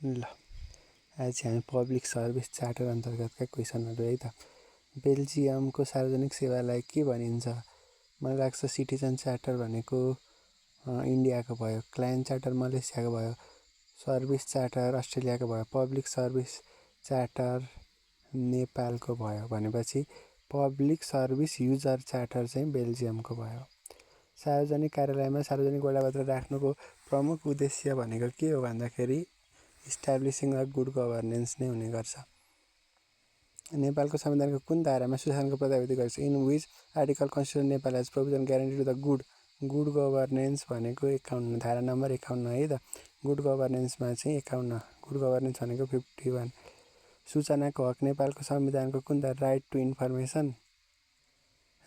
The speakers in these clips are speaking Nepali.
ल आज हामी पब्लिक सर्भिस चार्टर अन्तर्गतका क्वेसनहरू है त। बेल्जियमको सार्वजनिक सेवालाई के भनिन्छ? मलाई लाग्छ सिटिजन चार्टर भनेको इन्डियाको भयो, क्लायन्ट चार्टर मलेसियाको भयो, सर्भिस चार्टर अस्ट्रेलियाको भयो, पब्लिक सर्भिस चार्टर नेपालको भयो भनेपछि पब्लिक सर्भिस युजर चार्टर चाहिँ बेल्जियमको भयो। सार्वजनिक कार्यालयमा सार्वजनिक वडापत्र राख्नुको प्रमुख उद्देश्य भनेको के हो भन्दाखेरि इस्टाब्लिसिङ अ गुड गभर्नेन्स नै हुने गर्छ। नेपालको संविधानको कुन धारामा सुशासनको प्रावधान गर्छ? In which article constitution Nepal as provision guarantee to the good governance भनेको 51 धारा नम्बर 51 है त। गुड गभर्नेन्समा चाहिँ 51, गुड गभर्नेन्स भनेको 51। सूचनाको हक नेपालको संविधानको कुन धारा? Right to information.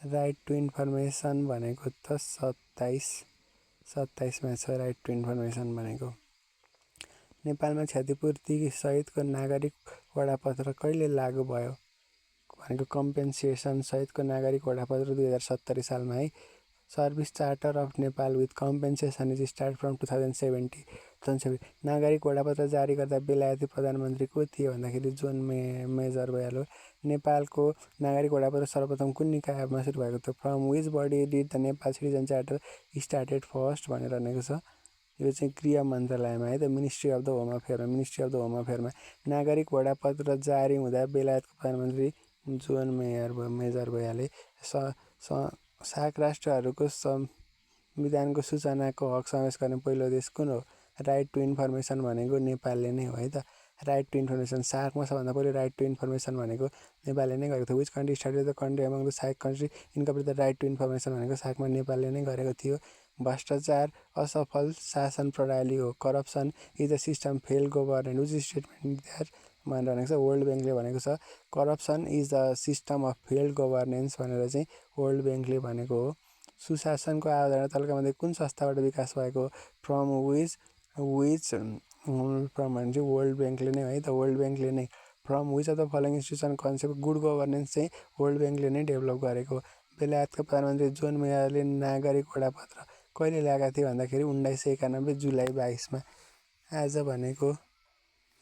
Right to information भनेको त 27मा छ राइट टु इन्फर्मेसन भनेको। नेपालमा क्षतिपूर्ति सहितको नागरिक वडापत्र कहिले लागू भयो भनेको कम्पेन्सेसन सहितको नागरिक वडापत्र 2070 सालमा है। Service charter of Nepal with compensation is start from 2070। नागरिक वडापत्र जारी गर्दा बेलायती प्रधानमन्त्री को थिए भन्दाखेरि जोन मेजर भइहाल्यो। नेपालको नागरिक वडापत्र सर्वप्रथम कुन निकायमा सुरु भएको थियो? From which body did the Nepal citizen charter started first भनेर भनेको छ। यो चाहिँ गृह मन्त्रालयमा है त, मिनिस्ट्री अफ द होम अफेयरमा नागरिक वडापत्र जारी हुँदा बेलायतको प्रधानमन्त्री जोन मेजर भइहाले। सार्क राष्ट्रहरूको संविधानको सूचनाको हक समावेश गर्ने पहिलो देश कुन हो? राइट टु इन्फर्मेसन भनेको नेपालले नै हो है त। राइट टु इन्फर्मेसन सार्कमा सबभन्दा पहिले राइट टु इन्फर्मेसन भनेको नेपालले नै गरेको थियो। Which country started the country among the SAARC country incorporate the right to information भनेको सार्कमा नेपालले नै गरेको थियो। भ्रष्टाचार असफल शासन प्रणाली हो। Corruption is a system fail government which statement that भनेर भनेको छ। वर्ल्ड ब्याङ्कले भनेको छ corruption is the system of fail governance भनेर चाहिँ वर्ल्ड ब्याङ्कले भनेको हो। सुशासनको अवधारणा तल्कामध्ये कुन संस्थाबाट विकास भएको? फ्रम भने चाहिँ वर्ल्ड ब्याङ्कले नै है त, वर्ल्ड ब्याङ्कले नै। From which of the following institution concept good governance चाहिँ वर्ल्ड ब्याङ्कले नै डेभलप गरेको। बेलायतको प्रधानमन्त्री जोन मेयरले नागरिक वडापत्र कहिले ल्याएका थिए भन्दाखेरि 1991 जुलाई 22मा। आज भनेको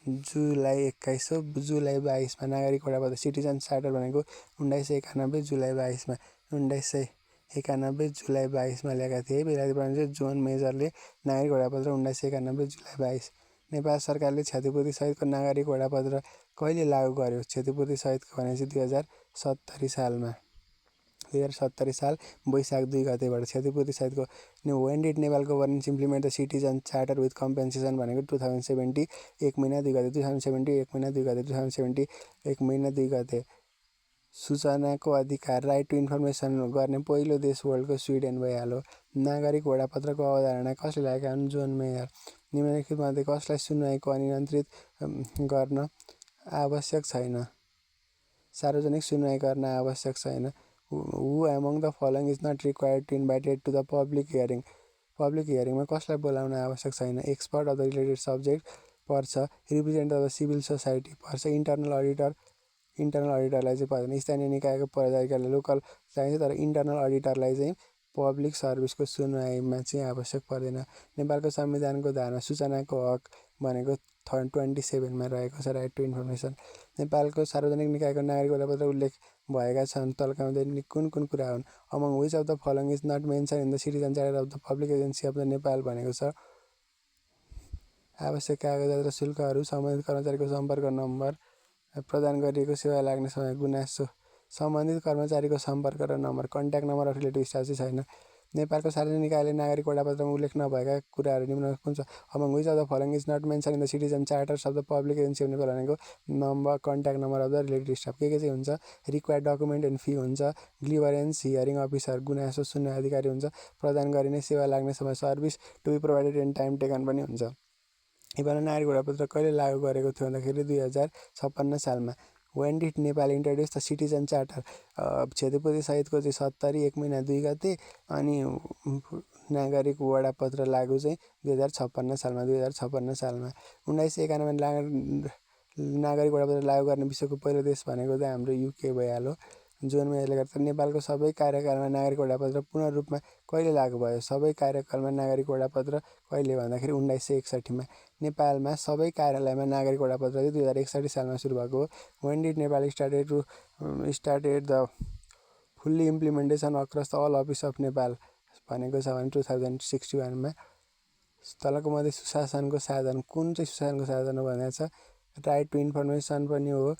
जुलाई 21 हो। जुलाई 22मा नागरिक वडापत्र सिटिजन चार्टर भनेको 1991 जुलाई 22मा 1991 जुलाई 22मा ल्याएका थिए। बेलायती प्रधानमन्त्री जोन मेजरले नागरिक वडापत्र 1991 जुलाई 22। नेपाल सरकारले क्षतिपूर्ति सहितको नागरिक वडापत्र कहिले लागू गर्यो? क्षतिपूर्ति सहितको भनेपछि 2070 सालमा। 2070 साल वैशाख 2 गतेबाट क्षतिपूर्ति सहितको। When did Nepal governance implement the citizen charter with compensation भनेको 2070 1 महिना 2 गते। 2070 1 महिना 2 गते। 2070 1 महिना 2 गते। सूचनाको अधिकार राइट टु इन्फर्मेसन गर्ने पहिलो देश वर्ल्डको स्विडेन भइहाल्यो। नागरिक वडापत्रको अवधारणा कसले ल्याएका हुन्? John mayor. निम्नलिखित मध्ये कसलाई सुनुवाईको नियन्त्रित गर्न आवश्यक छैन? सार्वजनिक सुनुवाई गर्न आवश्यक छैन। Who among the following is not required to invited to the public hearing? Public हियरिङमा कसलाई बोलाउन आवश्यक छैन? Expert of the related subject पर्छ। Representative of the civil society पर्छ। इन्टरनल अडिटरलाई चाहिँ पर्दैन। स्थानीय निकायको पदाधिकारीलाई लोकल चाहिन्छ, तर इन्टरनल अडिटरलाई चाहिँ पब्लिक सर्भिसको सुनवाईमा चाहिँ आवश्यक पर्दैन। नेपालको संविधानको धारा सूचनाको हक भनेको 27मा रहेको छ राइट टु इन्फर्मेसन। नेपालको सार्वजनिक निकायको नागरिक वडापत्र उल्लेख भएका छन् तल्कामध्ये कुन कुन कुरा हुन्? Among which of the following is not mention in the citizen charter of the public agency of the Nepal भनेको छ। आवश्यक कागजात र शुल्कहरू, सम्बन्धित कर्मचारीको सम्पर्क नम्बर, प्रदान गरिएको सेवा लाग्ने समय, गुनासो, सम्बन्धित कर्मचारीको सम्पर्क र number, contact number of relative staff चाहिँ छैन। नेपालको सार्वजनिक निकायले नागरिक वडापत्रमा उल्लेख नभएका कुराहरू निम्न कुन छ? Among which of the following is not mention in the citizen charters of the public agency of Nepal भनेको number, contact number of the relative staff. के चाहिँ हुन्छ? रिक्वायर्ड डकुमेन्ट एन्ड फी हुन्छ। ग्लिभरेन्स हियरिङ अफिसर, गुनासो सुन्ने अधिकारी हुन्छ। प्रदान गरिने सेवा लाग्ने समय, service to be provided and time taken पनि हुन्छ। नेपालमा नागरिक वडापत्र कहिले लागू गरेको थियो भन्दाखेरि 2056 सालमा। When did Nepal introduce the citizen charter? क्षतिपूर्ति सहितको चाहिँ 70 1 महिना 2 गते। अनि नागरिक वडापत्र लागू चाहिँ 2056 सालमा। 2056 सालमा 1991 नागरिक वडापत्र लागू गर्ने विश्वको पहिलो देश भनेको त हाम्रो युके भइहाल्यो। जुन मेयरले गर्दा नेपालको सबै कार्यकालमा नागरिक वडापत्र पूर्ण रूपमा कहिले लागू भयो? सबै कार्यकालमा नागरिक वडापत्र कहिले भन्दाखेरि 1961 मा। नेपालमा सबै कार्यालयमा नागरिक वडापत्र 2061 सालमा सुरु भएको हो। When did Nepal started the fully implementation across all office of Nepal भनेको छ भने 2061 मा। तलको मध्ये सुशासनको साधन कुन चाहिँ सुशासनको साधन हो भनेको छ राइट टु इन्फर्मेसन पनि हो,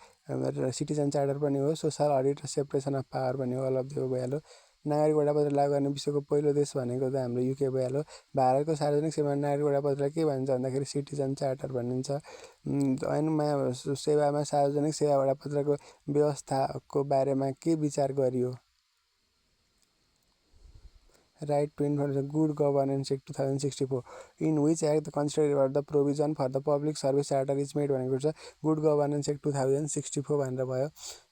सिटिजन चार्टर पनि हो, सोसल अडिट र सेपरेसन अफ पावर पनि हो। अल अफ द भइहाल्यो। नागरिक वडापत्र लागू गर्ने विश्वको पहिलो देश भनेको त हाम्रो युके भइहाल्यो। भारतको सार्वजनिक सेवामा नागरिक वडापत्र के भनिन्छ भन्दाखेरि सिटिजन चार्टर भनिन्छ। ऐनमा सेवामा सार्वजनिक सेवा वडापत्रको व्यवस्थाको बारेमा के विचार गरियो? Right to Information Good Governance Act 2064 in which act the constituted about the provision for the public service charter is made भनेको छ गुड गभर्नेन्स एक्ट 2064 भनेर भयो।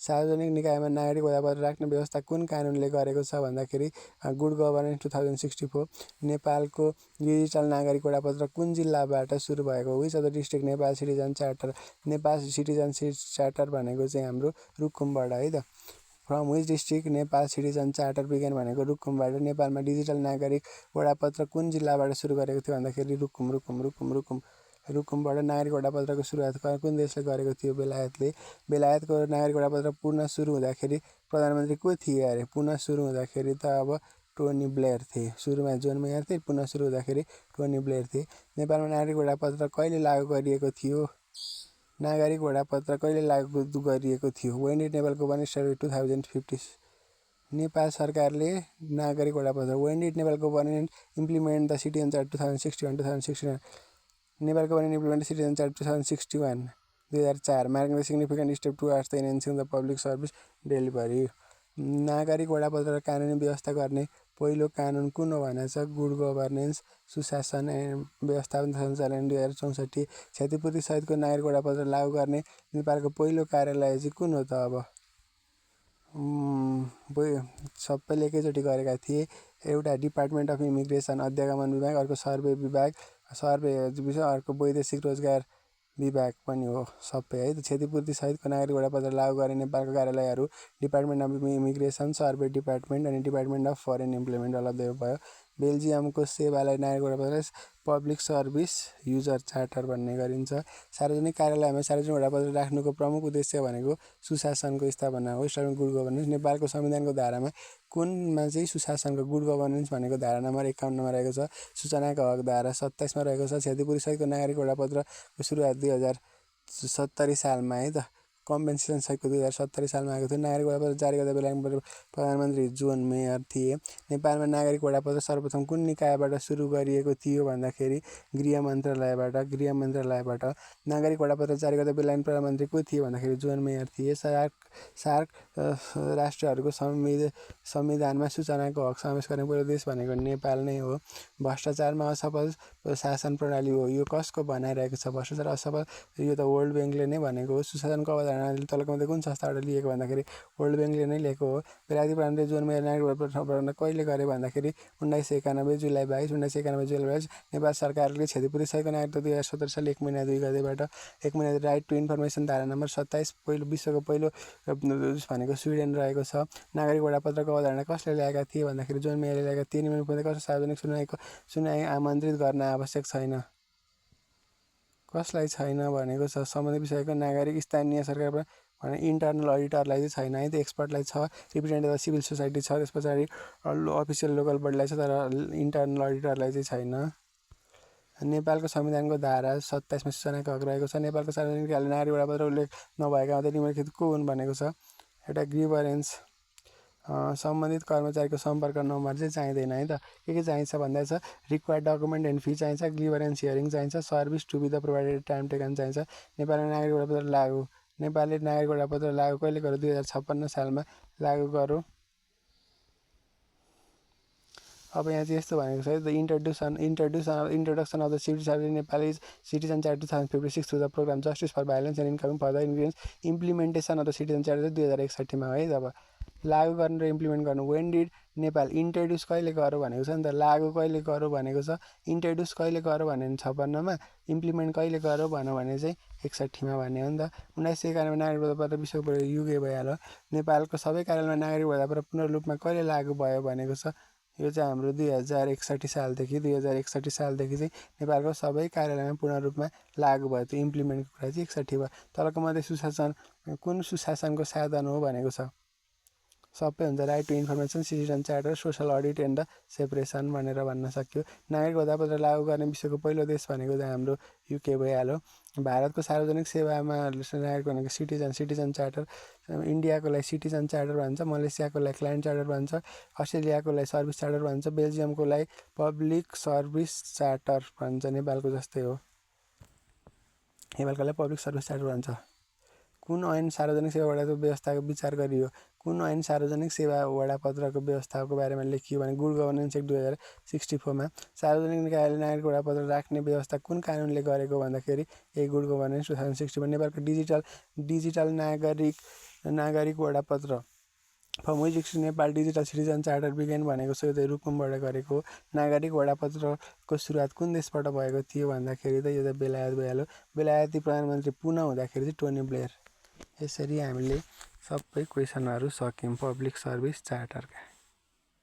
सार्वजनिक निकायमा नागरिक वडापत्र राख्ने व्यवस्था कुन कानुनले गरेको छ भन्दाखेरि गुड गभर्नेन्स 2064। नेपालको डिजिटल नागरिक वडापत्र कुन जिल्लाबाट सुरु भएको? Which of the district Nepal citizen charter? Nepal citizen charter भनेको चाहिँ हाम्रो रुकुमबाट है त। From which district Nepal citizen charter began भनेको रुकुमबाट। नेपालमा डिजिटल नागरिक वडापत्र कुन जिल्लाबाट सुरु गरेको थियो भन्दाखेरि रुकुमबाट नागरिक वडापत्रको सुरुवात कुन देशले गरेको थियो? बेलायतले। बेलायतको नागरिक वडापत्र पुनः सुरु हुँदाखेरि प्रधानमन्त्री को थिए अरे? पुनः सुरु हुँदाखेरि त अब टोनी ब्लेयर थिए। सुरुमा जोन मेयर थिए, पुनः सुरु हुँदाखेरि टोनी ब्लेयर थिए। नेपालमा नागरिक वडापत्र कहिले लागू गरिएको थियो? नागरिक वडापत्र कहिले लागू गरिएको थियो? When did Nepal government start 2050? Nepal सरकारले नागरिक वडापत्र When did Nepal government implement the Citizen Charter 2061? Nepal government implemented Citizen Charter 2061 2004 marking the significant step towards the enhancing the public service delivery. नागरिक वडापत्र कानुनी व्यवस्था गर्ने पहिलो कानुन कुन हो भनेछ गुड गभर्नेन्स सुशासन व्यवस्थापन सञ्चालन 2064। क्षतिपूर्ति सहितको नागरिक वडापत्र लागू गर्ने नेपालको पहिलो कार्यालय चाहिँ कुन हो त? अब सबैले एकैचोटि गरेका थिए। एउटा डिपार्टमेन्ट अफ इमिग्रेसन अध्यागमन विभाग, अर्को सर्वे विभाग, अर्को वैदेशिक रोजगार विभाग पनि हो सबै है। क्षतिपूर्ति सहितको नागरिक वडापत्र लागू गर्ने नेपालको कार्यालयहरू department of immigration, survey department अनि डिपार्टमेन्ट अफ फरेन इम्प्लिमेन्ट अलग भयो। बेल्जियमको सेवालाई नागरिक वडापत्र पब्लिक सर्भिस युजर चार्टर भन्ने गरिन्छ। सार्वजनिक कार्यालयमा सार्वजनिक वडापत्र राख्नुको प्रमुख उद्देश्य भनेको सुशासनको स्थापना हो। Starting good governance. नेपालको संविधानको धारामा कुनमा चाहिँ सुशासनको गुड गभर्नेन्स भनेको धारा नम्बर 51 मा रहेको छ। सूचनाको हक धारा 27 मा रहेको छ। क्षतिपूर्ति सहितको नागरिक वडापत्रको सुरुवात 2070 सालमा है त कम्पेन्सेसन सहितको 2070 सालमा आएको थियो। नागरिक वडापत्र जारी गर्दा बेलायतको प्रधानमन्त्री जोन मेयर थिए। नेपालमा नागरिक वडापत्र सर्वप्रथम कुन निकायबाट सुरु गरिएको थियो भन्दाखेरि गृह मन्त्रालयबाट। नागरिक वडापत्र जारी गर्दा बेलायतको प्रधानमन्त्री को थिए भन्दाखेरि जोन मेयर थिए। सार्क राष्ट्रहरूको संविधानमा सूचनाको हक समावेश गर्ने पहिलो देश भनेको नेपाल नै हो। भ्रष्टाचारमा असफल शासन प्रणाली हो यो कसको बनाइरहेको छ? भ्रष्टाचार असफल यो त वर्ल्ड ब्याङ्कले नै भनेको हो। सुशासनको अवधारणा तलको मध्ये कुन संस्थाबाट लिएको भन्दाखेरि वर्ल्ड ब्याङ्कले नै लिएको हो। बेलायती प्रधानमन्त्री जोन मेयर नागरिक वडापत्र कहिले गरे भन्दाखेरि 1991 जुलाई 22 नेपाल सरकारले क्षतिपूर्ति सहितको नागरिकता 2017 साल 1 महिना 2 गतेबाट 1 महिना राइट टु इन्फर्मेसन धारा नम्बर 27 पहिलो विश्वको पहिलो भनेको स्विडेन रहेको छ। नागरिक वडापत्रको अवधारणा कसले ल्याएका थिए भन्दाखेरि जोन मेयरले ल्याएका थिए। निम्नलिखित कसले सार्वजनिक सुनाइ आमन्त्रित गर्न आवश्यक छैन? कसलाई छैन भनेको छ सम्बन्धित विषयको नागरिक स्थानीय सरकार भने इन्टर्नल अडिटरलाई चाहिँ छैन है त। एक्सपर्टलाई छ। रिप्रेजेन्टेटिभ सिभिल सोसाइटी छ। त्यस पछाडि अफिसियल लोकल बडीलाई छ तर इन्टर्नल अडिटरलाई चाहिँ छैन। नेपालको संविधानको धारा 27 मा सूचनाको हक रहेको छ। नेपालको सार्वजनिक निकायले नागरिक वडापत्र उल्लेख नभएका मध्ये निम्नलिखित को हुन् भनेको छ। एउटा ग्रिभरेन्स सम्बन्धित कर्मचारीको सम्पर्क नम्बर चाहिँ चाहिँदैन है त। के चाहिन्छ भन्दा छ रिक्वायर्ड डकुमेन्ट एन्ड फी चाहिन्छ, ग्रिभरेन्स हियरिङ चाहिन्छ, service to be the provided time taken चाहिन्छ। नेपालमा नागरिक वडापत्र लागू नेपालले नागरिक वडापत्र लागू कहिले गर्यो? 2056 सालमा लागू गर्यो। अब यहाँ चाहिँ यस्तो भनेको छ the introduction of the civil service Nepal is citizen charter 2056 through the programme justice for violence and incoming for the influence implementation of the citizen charter 2061 मा है। अब लागू गर्नु र इम्प्लिमेन्ट गर्नु। वेन डिड नेपाल इन्ट्रोड्युस कहिले गर्यो भनेको छ नि त, लागू कहिले गर्यो भनेको छ, इन्ट्रोड्युस कहिले गर्यो भने 56मा, इम्प्लिमेन्ट कहिले गर्यो भन्यो भने चाहिँ 61मा भन्ने हो नि त। 1991 नागरिक पत्र विश्व युगे भइहाल्यो। नेपालको सबै कार्यालयमा नागरिक पत्र पूर्ण रूपमा कहिले लागू भयो भनेको छ, यो चाहिँ हाम्रो 2061 सालदेखि 2061 सालदेखि चाहिँ नेपालको सबै कार्यालयमा पूर्ण रूपमा लागू भयो। त्यो इम्प्लिमेन्टको कुरा चाहिँ 61 भयो। तलको मध्ये सुशासन कुन सुशासनको साधन हो भनेको छ, सबै हुन्छ। Right to information, citizen charter, social audit and the separation भनेर भन्न सक्यो। नागरिक पत्र लागू गर्ने विश्वको पहिलो देश भनेको चाहिँ हाम्रो युके भइहाल्यो। भारतको सार्वजनिक सेवामा नागरिक भनेको सिटिजन चार्टर, इन्डियाकोलाई सिटिजन चार्टर भन्छ, मलेसियाकोलाई क्लाइन्ट चार्टर भन्छ, अस्ट्रेलियाकोलाई सर्भिस चार्टर भन्छ, बेल्जियमकोलाई पब्लिक सर्भिस चार्टर भन्छ, नेपालको जस्तै हो, नेपालकोलाई पब्लिक सर्भिस चार्टर भन्छ। कुन ऐन सार्वजनिक सेवा वडाको व्यवस्थाको विचार गरियो, कुन ऐन सार्वजनिक सेवा वडापत्रको व्यवस्थाको बारेमा लेखियो भने गुड गभर्नेन्स एक्ट 2064मा। सार्वजनिक निकायले नागरिक वडापत्र राख्ने व्यवस्था कुन कानुनले गरेको भन्दाखेरि ए गुड गभर्नेन्स 2060मा। नेपालको डिजिटल नागरिक वडापत्र from which Nepal digital citizen charter began भनेको छ, यो चाहिँ रुकुमबाट गरेको हो। नागरिक वडापत्रको सुरुवात कुन देशबाट भएको थियो भन्दाखेरि त यो चाहिँ बेलायत भइहाल्यो। बेलायती प्रधानमन्त्री पुनः हुँदाखेरि चाहिँ टोनी ब्लेयर। यसरी हामीले सबै क्वेसनहरू सक्यौँ पब्लिक सर्भिस चार्टरका।